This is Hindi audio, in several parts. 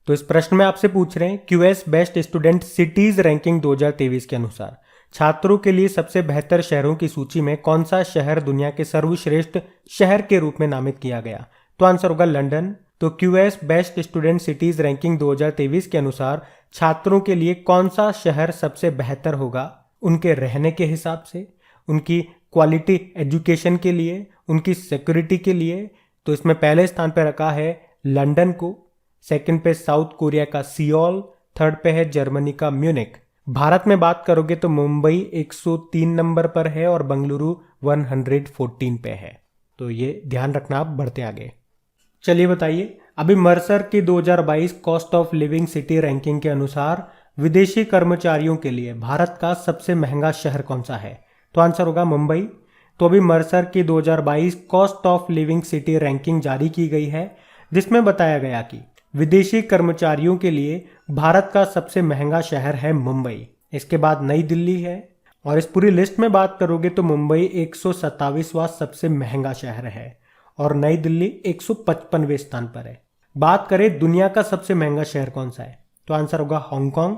तो इस प्रश्न में आपसे पूछ रहे हैं QS best student cities ranking 2023 के अनुसार छात्रों के लिए सबसे बेहतर शहरों की सूची में कौन सा शहर दुनिया के सर्वश्रेष्ठ शहर के रूप में नामित किया गया। तो आंसर होगा लंदन। तो QS best student cities ranking 2023 के अनुसार छात्रों के लिए कौन सा शहर सबसे बेहतर होगा उनके रहने के हिसाब से, उनकी क्वालिटी एजुकेशन के लिए, उनकी सिक्योरिटी के लिए। तो इसमें पहले स्थान पर रखा है लंदन को, सेकंड पे साउथ कोरिया का सियोल, थर्ड पे है जर्मनी का म्यूनिक। भारत में बात करोगे तो मुंबई 103 नंबर पर है और बेंगलुरु 114 पे है। तो ये ध्यान रखना। आप बढ़ते आगे। चलिए बताइए, अभी मर्सर की 2022 cost of living city ranking के अनुसार विदेशी कर्मचारियों के लिए भारत का सबसे महंगा शहर कौन सा है। तो आंसर होगा मुंबई। तो अभी मर्सर की 2022 cost of living city ranking जारी की गई है, जिसमें बताया गया कि विदेशी कर्मचारियों के लिए भारत का सबसे महंगा शहर है मुंबई। इसके बाद नई दिल्ली है और इस पूरी लिस्ट में बात करोगे तो मुंबई 127वां सबसे महंगा शहर है और नई दिल्ली 155वें स्थान पर है। बात करें दुनिया का सबसे महंगा शहर कौन सा है, तो आंसर होगा हांगकांग।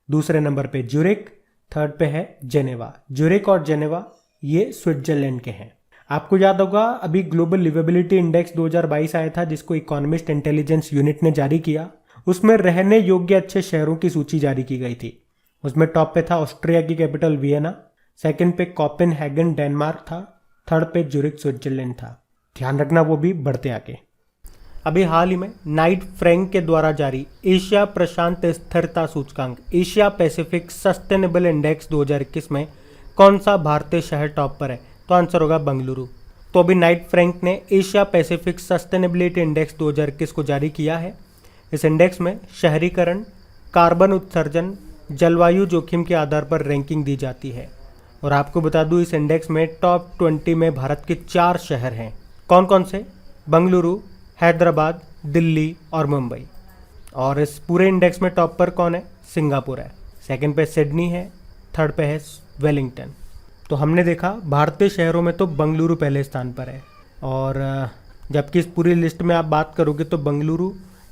दूसरे नंबर पे ज्यूरिक, थर्ड पे है जेनेवा। ज्यूरिक और जेनेवा ये स्विट्जरलैंड के हैं। आपको याद होगा अभी ग्लोबल लिवेबिलिटी इंडेक्स 2022 आया था, जिसको इकोनॉमिस्ट इंटेलिजेंस यूनिट ने जारी किया। उसमें रहने योग्य अच्छे शहरों की सूची जारी की गई थी। उसमें टॉप पे था ऑस्ट्रिया की कैपिटल वियना, सेकंड पे कोपेनहेगन डेनमार्क था, थर्ड पे ज्यूरिक स्विट्जरलैंड था। ध्यान रखना। वो भी बढ़ते आगे। अभी हाल ही में नाइट फ्रैंक के द्वारा जारी एशिया प्रशांत स्थिरता सूचकांक एशिया पैसिफिक सस्टेनेबल इंडेक्स 2021 में कौन सा भारतीय शहर टॉप पर है। तो आंसर होगा बेंगलुरु। तो अभी नाइट फ्रैंक ने एशिया पैसिफिक सस्टेनेबिलिटी इंडेक्स 2021 को जारी किया है। इस इंडेक्स में शहरीकरण, कार्बन उत्सर्जन, जलवायु जोखिम के आधार पर रैंकिंग दी जाती है। और आपको बता दूं इस इंडेक्स में टॉप 20 में भारत के 4 शहर हैं। कौन कौन से? बेंगलुरु, हैदराबाद, दिल्ली और मुंबई। और इस पूरे इंडेक्स में टॉप पर कौन है? सिंगापुर है। सेकंड पे सिडनी है, थर्ड पे है वेलिंगटन। तो हमने देखा भारतीय शहरों में तो बेंगलुरु पहले स्थान पर है और जबकि इस पूरी लिस्ट में आप बात करोगे तो बेंगलुरु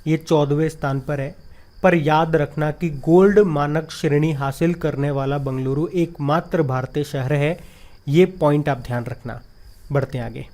ये 14वें स्थान पर है। पर याद रखना कि गोल्ड मानक श्रेणी हासिल करने वाला बेंगलुरु एकमात्र भारतीय शहर है। ये पॉइंट आप ध्यान रखना। बढ़ते आगे।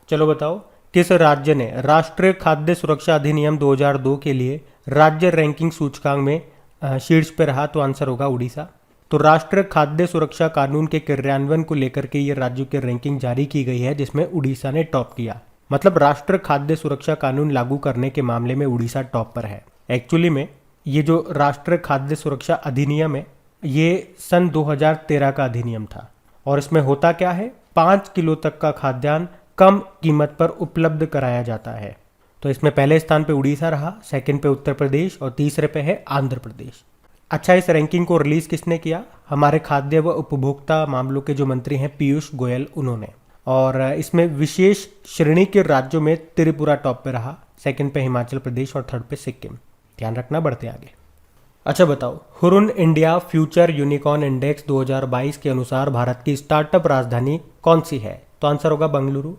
चलो बताओ, किस राज्य ने राष्ट्रीय खाद्य सुरक्षा अधिनियम 2002 के लिए राज्य रैंकिंग सूचकांक में शीर्ष पर रहा। तो आंसर होगा उड़ीसा। तो राष्ट्रीय खाद्य सुरक्षा कानून के क्रियान्वयन को लेकर के ये राज्यों की रैंकिंग जारी की गई है, जिसमें उड़ीसा ने टॉप किया। मतलब राष्ट्रीय खाद्य सुरक्षा कानून लागू करने के मामले में उड़ीसा टॉप पर है। एक्चुअली में ये जो राष्ट्रीय खाद्य सुरक्षा अधिनियम है ये सन 2013 का अधिनियम था और इसमें होता क्या है, 5 किलो तक का खाद्यान्न कम कीमत पर उपलब्ध कराया जाता है। तो इसमें पहले स्थान पे उड़ीसा रहा, सेकंड पे उत्तर प्रदेश और तीसरे पे है आंध्र प्रदेश। अच्छा, इस रैंकिंग को रिलीज किसने किया? हमारे खाद्य व उपभोक्ता मामलों के जो मंत्री हैं पीयूष गोयल, उन्होंने। और इसमें विशेष श्रेणी के राज्यों में त्रिपुरा टॉप पे रहा, सेकंड पे हिमाचल प्रदेश और थर्ड पे सिक्किम। ध्यान रखना। बढ़ते आगे। अच्छा बताओ, Hurun India future unicorn index 2022 के अनुसार भारत की स्टार्टअप राजधानी कौन सी है? तो आंसर होगा बेंगलुरु।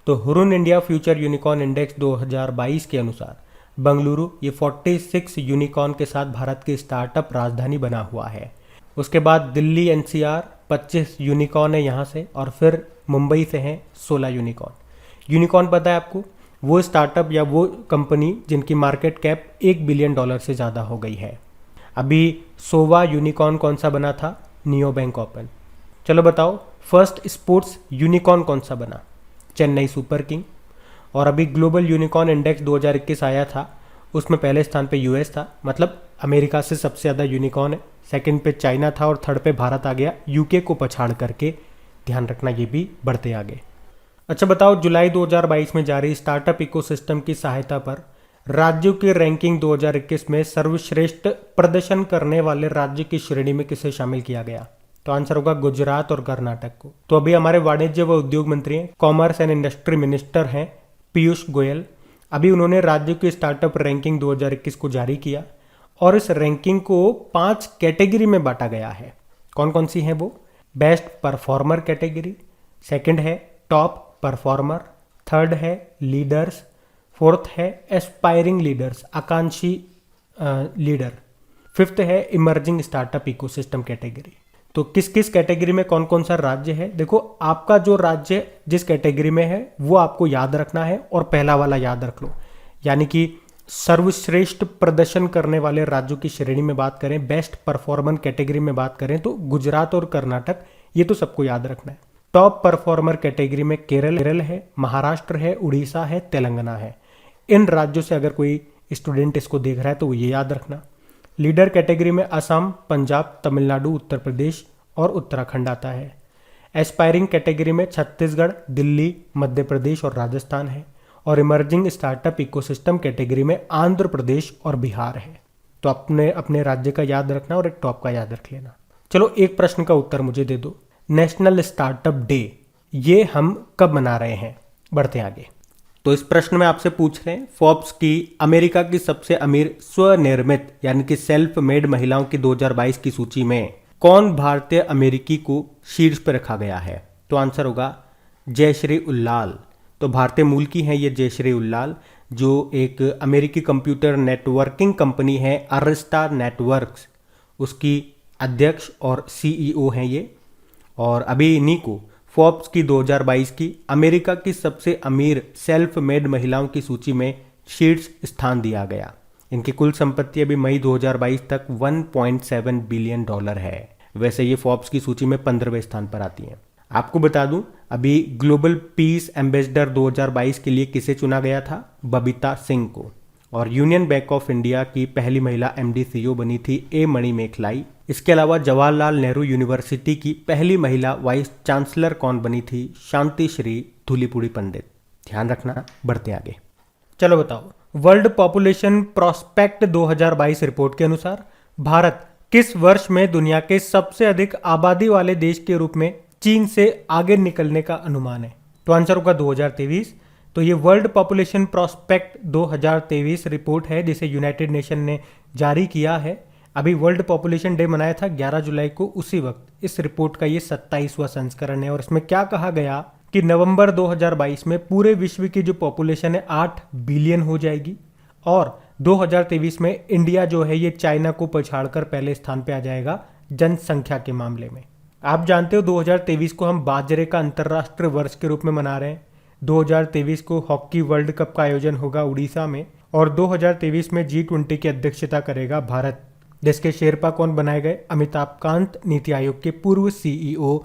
तो Hurun India future unicorn index 2022 के अनुसार बेंगलुरु ये 46 यूनिकॉर्न के साथ भारत की स्टार्टअप राजधानी बना हुआ है। उसके बाद दिल्ली एनसीआर 25 यूनिकॉर्न है यहाँ से, और फिर मुंबई से हैं 16 यूनिकॉर्न। यूनिकॉर्न पता है आपको, वो स्टार्टअप या वो कंपनी जिनकी मार्केट कैप $1 बिलियन से ज़्यादा हो गई है। अभी 100वां यूनिकॉर्न कौन सा बना था? Neo bank open. चलो बताओ, फर्स्ट स्पोर्ट्स यूनिकॉर्न कौन सा बना? Chennai super king. और अभी ग्लोबल यूनिकॉर्न इंडेक्स 2021 आया था, उसमें पहले स्थान पे यूएस था, मतलब अमेरिका से सबसे ज़्यादा यूनिकॉर्न है। सेकंड पे चाइना था और थर्ड पे भारत आ गया, यूके को पछाड़ करके। ध्यान रखना। ये भी बढ़ते आगे। अच्छा बताओ, जुलाई 2022 में जारी स्टार्टअप इकोसिस्टम की सहायता पर राज्यों की रैंकिंग 2021 में सर्वश्रेष्ठ प्रदर्शन करने वाले राज्य की श्रेणी में किसे शामिल किया गया? तो आंसर होगा गुजरात और कर्नाटक को। तो अभी हमारे वाणिज्य व उद्योग मंत्री हैं, कॉमर्स एंड इंडस्ट्री मिनिस्टर हैं पीयूष गोयल। अभी उन्होंने राज्यों की स्टार्टअप रैंकिंग 2021 को जारी किया और इस रैंकिंग को 5 कैटेगरी में बांटा गया है। कौन कौन सी हैं वो? बेस्ट परफॉर्मर कैटेगरी, सेकंड है टॉप परफॉर्मर, थर्ड है लीडर्स, फोर्थ है एस्पायरिंग लीडर्स, आकांक्षी लीडर। फिफ्थ है इमर्जिंग स्टार्टअप इकोसिस्टम कैटेगरी। तो किस किस कैटेगरी में कौन कौन सा राज्य है, देखो आपका जो राज्य जिस कैटेगरी में है वो आपको याद रखना है और पहला वाला याद रख लो। यानी कि सर्वश्रेष्ठ प्रदर्शन करने वाले राज्यों की श्रेणी में बात करें, बेस्ट परफॉर्मर कैटेगरी में बात करें तो गुजरात और कर्नाटक, ये तो सबको याद रखना है। टॉप परफॉर्मर कैटेगरी में केरल है, महाराष्ट्र है, उड़ीसा है, तेलंगाना है। इन राज्यों से अगर कोई स्टूडेंट इसको देख रहा है तो वो ये याद रखना। लीडर कैटेगरी में असम, पंजाब, तमिलनाडु, उत्तर प्रदेश और उत्तराखंड आता है। एस्पायरिंग कैटेगरी में छत्तीसगढ़, दिल्ली, मध्य प्रदेश और राजस्थान है। और इमर्जिंग स्टार्टअप इकोसिस्टम कैटेगरी में आंध्र प्रदेश और बिहार है। तो अपने अपने राज्य का याद रखना और एक टॉप का याद रख लेना। चलो एक प्रश्न का उत्तर मुझे दे दो, नेशनल स्टार्टअप डे ये हम कब मना रहे हैं? बढ़ते आगे। तो इस प्रश्न में आपसे पूछ रहे हैं फोर्ब्स की अमेरिका की सबसे अमीर स्वनिर्मित यानी कि सेल्फ मेड महिलाओं की 2022 की सूची में कौन भारतीय अमेरिकी को शीर्ष पर रखा गया है? तो आंसर होगा जयश्री उल्लाल। तो भारतीय मूल की हैं ये जयश्री उल्लाल, जो एक अमेरिकी कंप्यूटर नेटवर्किंग कंपनी है अरिस्टा नेटवर्क्स, उसकी अध्यक्ष और सीईओ हैं ये। और अभी इन्हीं को फोर्ब्स की 2022 की अमेरिका की सबसे अमीर सेल्फ मेड महिलाओं की सूची में शीर्ष स्थान दिया गया। इनकी कुल संपत्ति अभी मई 2022 तक $1.7 बिलियन है। वैसे ये फोर्ब्स की सूची में 15वें स्थान पर आती हैं। आपको बता दूं अभी ग्लोबल पीस एम्बेसडर 2022 के लिए किसे चुना गया था? बबीता सिंह को। और यूनियन बैंक ऑफ इंडिया की पहली महिला एमडी सीईओ बनी थी ए मणिमेखलाई। इसके अलावा जवाहरलाल नेहरू यूनिवर्सिटी की पहली महिला वाइस चांसलर कौन बनी थी? शांति श्री धूलीपुड़ी पंडित। ध्यान रखना। बढ़ते आगे। चलो बताओ, वर्ल्ड पॉपुलेशन प्रोस्पेक्ट 2022 रिपोर्ट के अनुसार भारत किस वर्ष में दुनिया के सबसे अधिक आबादी वाले देश के रूप में चीन से आगे निकलने का अनुमान है? तो आंसर होगा 2023। तो ये वर्ल्ड पॉपुलेशन प्रोस्पेक्ट 2023 रिपोर्ट है जिसे यूनाइटेड नेशन ने जारी किया है। अभी वर्ल्ड पॉपुलेशन डे मनाया था 11 जुलाई को, उसी वक्त इस रिपोर्ट का ये 27वां संस्करण है। और इसमें क्या कहा गया कि नवंबर 2022 में पूरे विश्व की जो पॉपुलेशन है 8 बिलियन हो जाएगी और 2023 में इंडिया जो है ये चाइना को पछाड़कर पहले स्थान पे आ जाएगा जनसंख्या के मामले में। आप जानते हो 2023 को हम बाजरे का अंतर्राष्ट्रीय वर्ष के रूप में मना रहे हैं। 2023 को हॉकी वर्ल्ड कप का आयोजन होगा उड़ीसा में और 2023 में G20 की अध्यक्षता करेगा भारत। देश के शेरपा कौन बनाए गए? अमिताभ कांत, नीति आयोग के पूर्व सीईओ।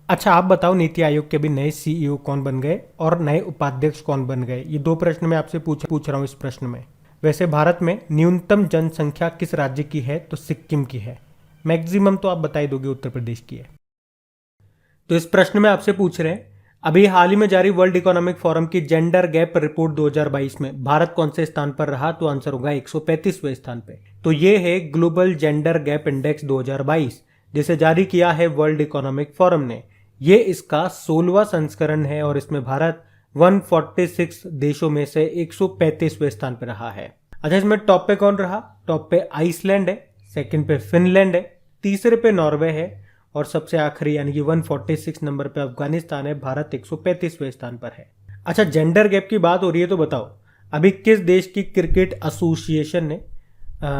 अच्छा आप बताओ नीति आयोग के भी नए सीईओ कौन बन गए और नए उपाध्यक्ष कौन बन गए? ये दो प्रश्न मैं आपसे पूछ रहा हूँ इस प्रश्न में। वैसे भारत में न्यूनतम जनसंख्या किस राज्य की है? तो सिक्किम की है। मैक्सिमम तो आप बता ही दोगे उत्तर प्रदेश की है। तो इस प्रश्न में आपसे पूछ रहे हैं अभी हाल ही में जारी वर्ल्ड इकोनॉमिक फोरम की जेंडर गैप रिपोर्ट 2022 में भारत कौन से स्थान पर रहा? तो आंसर होगा 135वें स्थान पे। तो ये है ग्लोबल जेंडर गैप इंडेक्स 2022 जिसे जारी किया है वर्ल्ड इकोनॉमिक फोरम ने। ये इसका 16वां संस्करण है और इसमें भारत 146 देशों में से 135वें स्थान पर रहा है। अच्छा इसमें टॉप पे कौन रहा? टॉप पे आइसलैंड है, सेकंड पे फिनलैंड है, तीसरे पे नॉर्वे है और सबसे आखिरी यानी कि 146 नंबर पे अफगानिस्तान है। भारत 135वें स्थान पर है। अच्छा जेंडर गैप की बात हो रही है तो बताओ अभी किस देश की क्रिकेट एसोसिएशन ने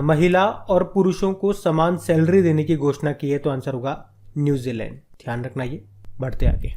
महिला और पुरुषों को समान सैलरी देने की घोषणा की है? तो आंसर होगा न्यूजीलैंड। ध्यान रखना ये। बढ़ते आगे।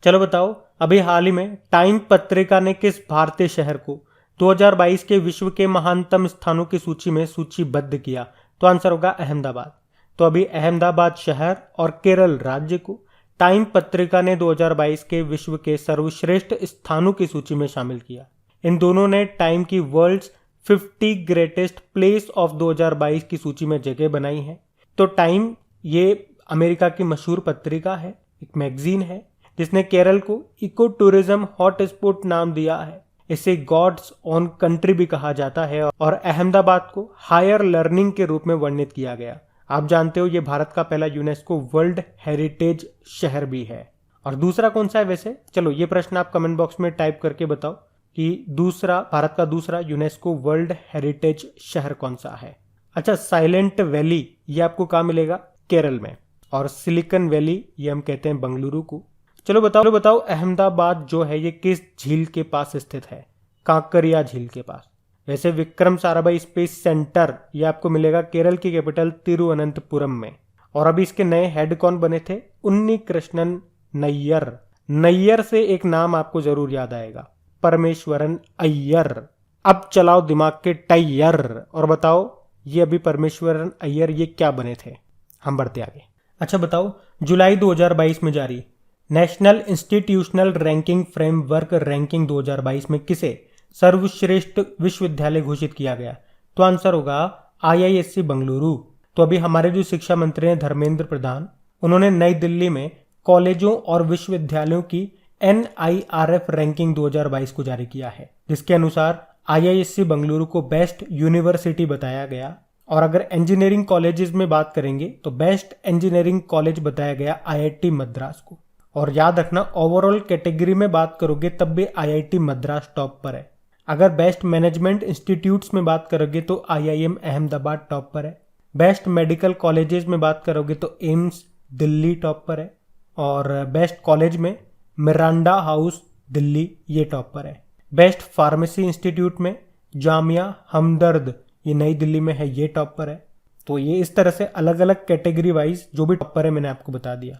चलो बताओ अभी हाल ही में टाइम पत्रिका ने किस भारतीय शहर को 2022 के विश्व के महानतम स्थानों की सूची में सूचीबद्ध किया? तो आंसर होगा अहमदाबाद। तो अभी अहमदाबाद शहर और केरल राज्य को टाइम पत्रिका ने 2022 के विश्व के सर्वश्रेष्ठ स्थानों की सूची में शामिल किया। इन दोनों ने टाइम की वर्ल्ड्स 50 ग्रेटेस्ट प्लेस ऑफ 2022 की सूची में जगह बनाई है। तो टाइम ये अमेरिका की मशहूर पत्रिका है, एक मैगजीन है जिसने केरल को इको टूरिज्म हॉटस्पॉट नाम दिया है। इसे गॉड्स ओन कंट्री भी कहा जाता है और अहमदाबाद को हायर लर्निंग के रूप में वर्णित किया गया। आप जानते हो ये भारत का पहला यूनेस्को वर्ल्ड हेरिटेज शहर भी है। और दूसरा कौन सा है वैसे? चलो ये प्रश्न आप कमेंट बॉक्स में टाइप करके बताओ कि दूसरा भारत का दूसरा यूनेस्को वर्ल्ड हेरिटेज शहर कौन सा है। अच्छा साइलेंट वैली ये आपको कहाँ मिलेगा? केरल में। और सिलिकॉन वैली ये हम कहते हैं बंगलुरु को। चलो बताओ अहमदाबाद जो है ये किस झील के पास स्थित है? कांकरिया झील के पास। वैसे विक्रम साराभाई स्पेस सेंटर ये आपको मिलेगा केरल की कैपिटल तिरुवनंतपुरम में। और अभी इसके नए हेड कौन बने थे? उन्नी कृष्णन नैयर। नैयर से एक नाम आपको जरूर याद आएगा, परमेश्वरन अय्यर। अब चलाओ दिमाग के टायर और बताओ ये अभी परमेश्वरन अय्यर ये क्या बने थे। हम बढ़ते आगे। अच्छा बताओ, जुलाई 2022 में जारी national institutional ranking framework ranking 2022 में किसे सर्वश्रेष्ठ विश्वविद्यालय घोषित किया गया? तो आंसर होगा IISc बेंगलुरु। तो अभी हमारे जो शिक्षा मंत्री हैं धर्मेंद्र प्रधान, उन्होंने नई दिल्ली में कॉलेजों और विश्वविद्यालयों की NIRF रैंकिंग 2022 को जारी किया है, जिसके अनुसार IISc बेंगलुरु को बेस्ट यूनिवर्सिटी बताया गया। और अगर इंजीनियरिंग कॉलेजेस में बात करेंगे तो बेस्ट इंजीनियरिंग कॉलेज बताया गया IIT मद्रास को। और याद रखना, ओवरऑल कैटेगरी में बात करोगे तब भी IIT मद्रास टॉप पर है। अगर बेस्ट मैनेजमेंट इंस्टीट्यूट्स में बात करोगे तो IIM अहमदाबाद टॉप पर है। बेस्ट मेडिकल कॉलेजेस में बात करोगे तो एम्स दिल्ली टॉप पर है। और बेस्ट कॉलेज में मिरांडा हाउस दिल्ली ये टॉप पर है। बेस्ट फार्मेसी इंस्टीट्यूट में जामिया हमदर्द ये नई दिल्ली में है, ये टॉप पर है। तो ये इस तरह से अलग अलग कैटेगरी वाइज जो भी टॉप पर है मैंने आपको बता दिया।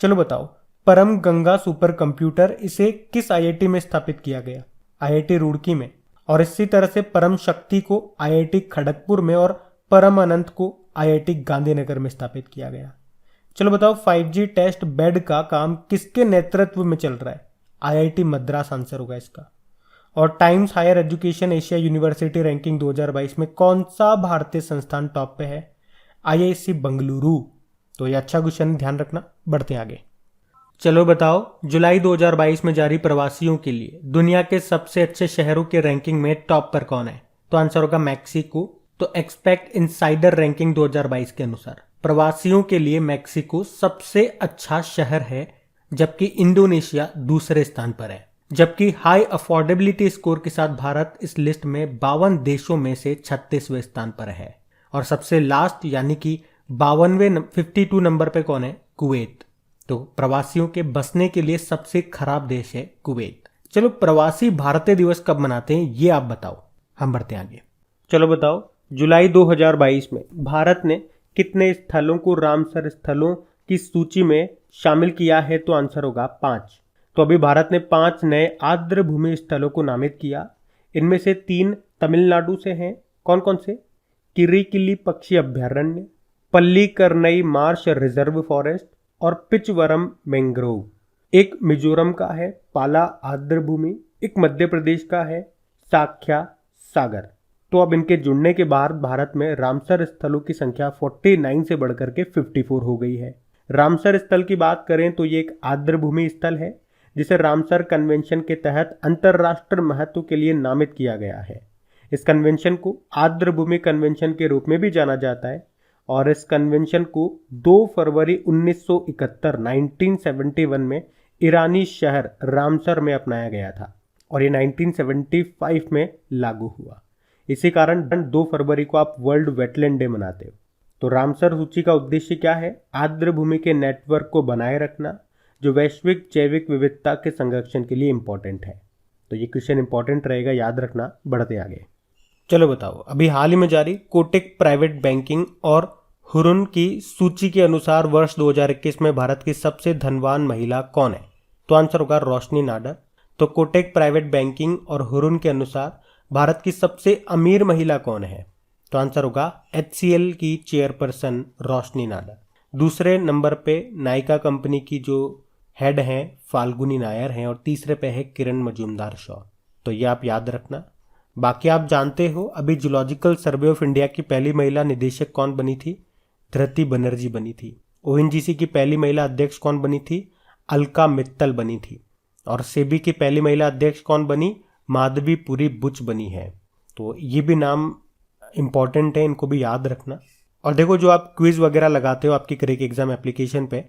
चलो बताओ, परम गंगा सुपर कंप्यूटर इसे किस IIT में स्थापित किया गया? IIT रुड़की में। और इसी तरह से परम शक्ति को IIT खड़गपुर में और परम अनंत को IIT गांधीनगर में स्थापित किया गया। चलो बताओ, 5G टेस्ट बेड का काम किसके नेतृत्व में चल रहा है? IIT मद्रास आंसर होगा इसका। और Times Higher Education Asia University Ranking 2022 में कौन सा भारतीय संस्थान टॉप पे है? IISc बेंगलुरु। तो ये अच्छा क्वेश्चन, ध्यान रखना। बढ़ते हैं आगे। चलो बताओ, जुलाई 2022 में जारी प्रवासियों के लिए दुनिया के सबसे अच्छे शहरों के रैंकिंग में टॉप पर कौन है? तो आंसर होगा मैक्सिको। तो एक्सपेक्ट इनसाइडर रैंकिंग 2022 के अनुसार प्रवासियों के लिए मैक्सिको सबसे अच्छा शहर है, जबकि इंडोनेशिया दूसरे स्थान पर है। जबकि हाई अफोर्डेबिलिटी स्कोर के साथ भारत इस लिस्ट में 52 देशों में से 36वें स्थान पर है। और सबसे लास्ट यानी कि 52 नंबर पे कौन है? कुवैत। तो प्रवासियों के बसने के लिए सबसे खराब देश है कुवैत। चलो, प्रवासी भारतीय दिवस कब मनाते हैं ये आप बताओ। हम बढ़ते हैं आगे। चलो बताओ, जुलाई 2022 में भारत ने कितने स्थलों को रामसर स्थलों की सूची में शामिल किया है? तो आंसर होगा 5। तो अभी भारत ने 5 नए आर्द्र भूमि स्थलों को नामित किया। इनमें से 3 तमिलनाडु से हैं। कौन कौन से? किरिकिली पक्षी अभ्यारण्य, पल्लीकरनई मार्श रिजर्व फॉरेस्ट और पिचवरम मैंग्रोव। एक मिजोरम का है पाला आर्द्र भूमि, एक मध्य प्रदेश का है साख्या सागर। तो अब इनके जुड़ने के बाद भारत में रामसर स्थलों की संख्या 49 से बढ़कर के 54 हो गई है। रामसर स्थल की बात करें तो ये एक आर्द्र भूमि स्थल है, जिसे रामसर कन्वेंशन के तहत अंतरराष्ट्रीय महत्व के लिए नामित किया गया है। इस कन्वेंशन को आर्द्र भूमि कन्वेंशन के रूप में भी जाना जाता है। और इस कन्वेंशन को 2 फरवरी 1971 में ईरानी शहर रामसर में अपनाया गया था और ये 1975 में लागू हुआ। इसी कारण 2 फरवरी को आप वर्ल्ड वेटलैंड डे मनाते हो। तो रामसर सूची का उद्देश्य क्या है? आर्द्र भूमि के नेटवर्क को बनाए रखना, जो वैश्विक जैविक विविधता के संरक्षण के लिए इंपॉर्टेंट है। तो ये क्वेश्चन इंपॉर्टेंट रहेगा, याद रखना। बढ़ते आगे। चलो बताओ, अभी हाल ही में जारी कोटक प्राइवेट बैंकिंग और हुरुन की सूची के अनुसार वर्ष 2021 में भारत की सबसे धनवान महिला कौन है? तो आंसर होगा रोशनी नाडर। तो कोटक प्राइवेट बैंकिंग और हुरुन के अनुसार भारत की सबसे अमीर महिला कौन है? तो आंसर होगा HCL की चेयरपर्सन रोशनी नाडर। दूसरे नंबर पे नायका कंपनी की जो हेड हैं फाल्गुनी नायर हैं और तीसरे पे है किरण मजूमदार शॉ। तो ये आप याद रखना। बाकी आप जानते हो, अभी जूलॉजिकल सर्वे ऑफ इंडिया की पहली महिला निदेशक कौन बनी थी? धृति बनर्जी बनी थी। ONGC की पहली महिला अध्यक्ष कौन बनी थी? अलका मित्तल बनी थी। और सेबी की पहली महिला अध्यक्ष कौन बनी? माधवीपुरी बुच बनी है। तो ये भी नाम इंपॉर्टेंट है, इनको भी याद रखना। और देखो, जो आप क्विज वगैरह लगाते हो आपकी क्रेक एग्जाम एप्लीकेशन पे,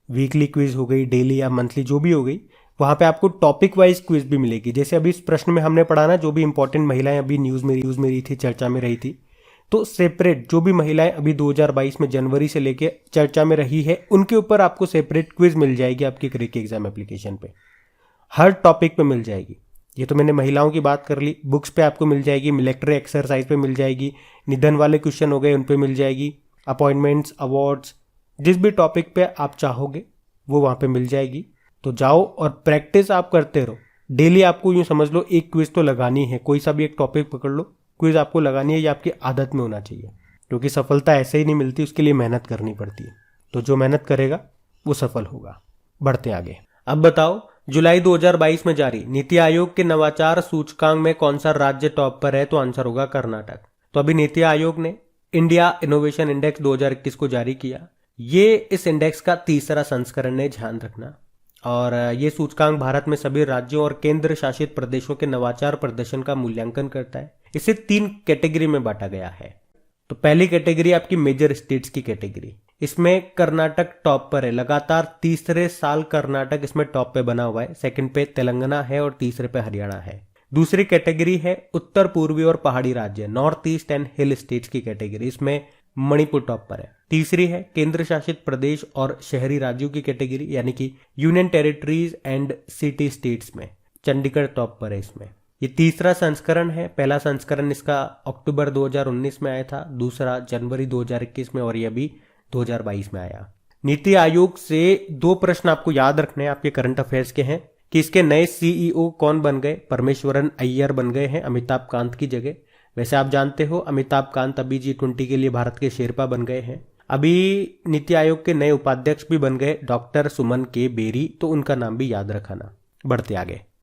वीकली क्विज हो गई, डेली या मंथली जो भी हो गई, वहाँ पे आपको टॉपिक वाइज क्विज भी मिलेगी। जैसे अभी इस प्रश्न में हमने पढ़ा ना, जो भी इंपॉर्टेंट महिलाएं अभी न्यूज़ में रही थी, चर्चा में रही थी, तो सेपरेट जो भी महिलाएं अभी 2022 में जनवरी से लेके चर्चा में रही है, उनके ऊपर आपको सेपरेट क्विज मिल जाएगी आपकी क्रेक एग्जाम एप्लीकेशन पे। हर टॉपिक पे मिल जाएगी। ये तो मैंने महिलाओं की बात कर ली, बुक्स पे आपको मिल जाएगी, मिलिट्री एक्सरसाइज पे मिल जाएगी, निधन वाले क्वेश्चन हो गए उन पे मिल जाएगी, अपॉइंटमेंट्स, अवार्ड्स, जिस भी टॉपिक पे आप चाहोगे वो वहाँ पे मिल जाएगी। तो जाओ और प्रैक्टिस आप करते रहो। डेली आपको यूँ समझ लो एक क्विज तो लगानी है, कोई सा भी एक टॉपिक पकड़ लो, क्विज आपको लगानी है, ये आपकी आदत में होना चाहिए, क्योंकि सफलता ऐसे ही नहीं मिलती, उसके लिए मेहनत करनी पड़ती है। तो जो मेहनत करेगा वो सफल होगा। बढ़ते आगे। अब बताओ, जुलाई 2022 में जारी नीति आयोग के नवाचार सूचकांक में कौन सा राज्य टॉप पर है? तो आंसर होगा कर्नाटक। तो अभी नीति आयोग ने इंडिया इनोवेशन इंडेक्स 2021 को जारी किया। ये इस इंडेक्स का तीसरा संस्करण है, ध्यान रखना। और ये सूचकांक भारत में सभी राज्यों और केंद्र शासित प्रदेशों के नवाचार प्रदर्शन का मूल्यांकन करता है। इसे 3 कैटेगरी में बांटा गया है। तो पहली कैटेगरी आपकी मेजर स्टेट्स की कैटेगरी, इसमें कर्नाटक टॉप पर है। लगातार तीसरे साल कर्नाटक इसमें टॉप पे बना हुआ है। सेकंड पे तेलंगाना है और तीसरे पे हरियाणा है। दूसरी कैटेगरी है उत्तर पूर्वी और पहाड़ी राज्य, north east and hill states की कैटेगरी, इसमें मणिपुर टॉप पर है। तीसरी है केंद्र शासित प्रदेश और शहरी राज्यों की कैटेगरी, यानी कि union territories and city states में चंडीगढ़ टॉप पर है इसमें। ये तीसरा संस्करण है। पहला संस्करण इसका अक्टूबर 2019 में आया था, दूसरा जनवरी 2021 में, और ये अभी 2022 में आया। नीति आयोग से 2 प्रश्न आपको याद रखने हैं, आपके करंट अफेयर्स के हैं, कि इसके नए सीईओ कौन बन गए? परमेश्वरन अय्यर बन गए हैं अमिताभ कांत की जगह। वैसे आप जानते हो अमिताभ कांत अभी G20 के लिए भारत के शेरपा बन गए हैं। अभी नीति आयोग के नए उपाध्यक्ष भी बन गए डॉक्टर सुमन के बेरी, तो उनका नाम भी याद रखना। बढ़ते आगे।